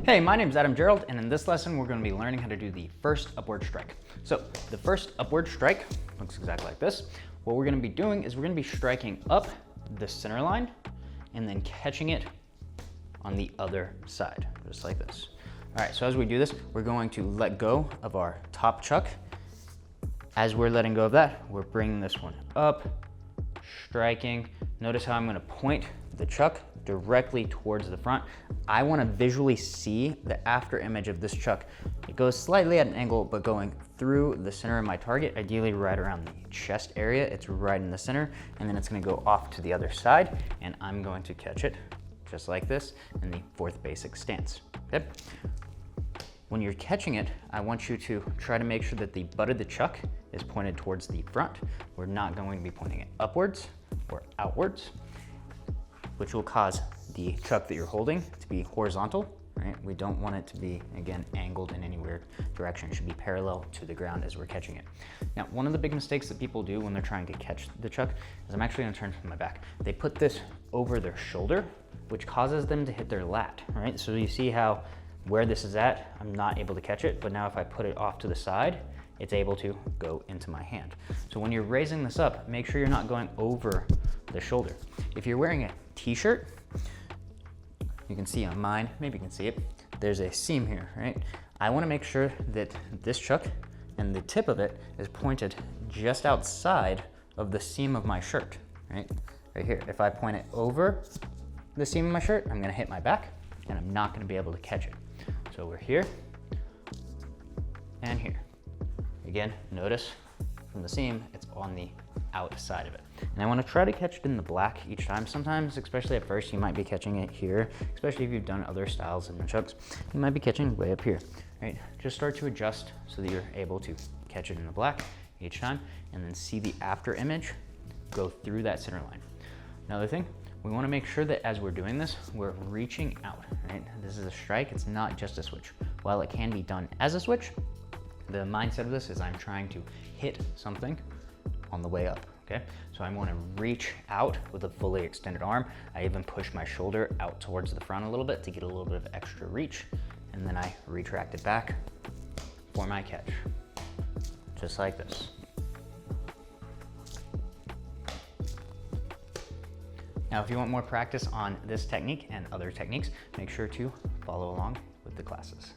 Hey, my name is Adam Gerald, and in this lesson we're going to be learning how to do the first upward strike. So the first upward strike looks exactly like this. What we're going to be doing is we're going to be striking up the center line and then catching it on the other side, just like this. All right, so as we do this, we're going to let go of our top chuck. As we're letting go of that, we're bringing this one up, striking. Notice how I'm going to point the chuck directly towards the front. I want to visually see the after image of this chuck. It goes slightly at an angle, but going through the center of my target, ideally right around the chest area. It's right in the center, and then it's going to go off to the other side, and I'm going to catch it just like this in the fourth basic stance. Okay? When you're catching it, I want you to try to make sure that the butt of the chuck is pointed towards the front. We're not going to be pointing it upwards or outwards, which will cause the chuck that you're holding to be horizontal, right? We don't want it to be, again, angled in any weird direction. It should be parallel to the ground as we're catching it. Now, one of the big mistakes that people do when they're trying to catch the chuck is, I'm actually gonna turn from my back. They put this over their shoulder, which causes them to hit their lat, right? So you see how where this is at, I'm not able to catch it, but now if I put it off to the side, it's able to go into my hand. So when you're raising this up, make sure you're not going over the shoulder. If you're wearing a t-shirt, you can see on mine, maybe you can see it, there's a seam here, right? I wanna make sure that this chuck and the tip of it is pointed just outside of the seam of my shirt, right? Right here. If I point it over the seam of my shirt, I'm gonna hit my back and I'm not gonna be able to catch it. So we're here and here. Again, notice from the seam, it's on the outside of it. And I want to try to catch it in the black each time. Sometimes, especially at first, you might be catching it here, especially if you've done other styles of nunchucks, you might be catching way up here, right? Just start to adjust so that you're able to catch it in the black each time, and then see the after image go through that center line. Another thing, we want to make sure that as we're doing this, we're reaching out, right? This is a strike, it's not just a switch. While it can be done as a switch, the mindset of this is I'm trying to hit something on the way up, okay? So I want to reach out with a fully extended arm. I even push my shoulder out towards the front a little bit to get a little bit of extra reach, and then I retract it back for my catch, just like this. Now, if you want more practice on this technique and other techniques, make sure to follow along with the classes.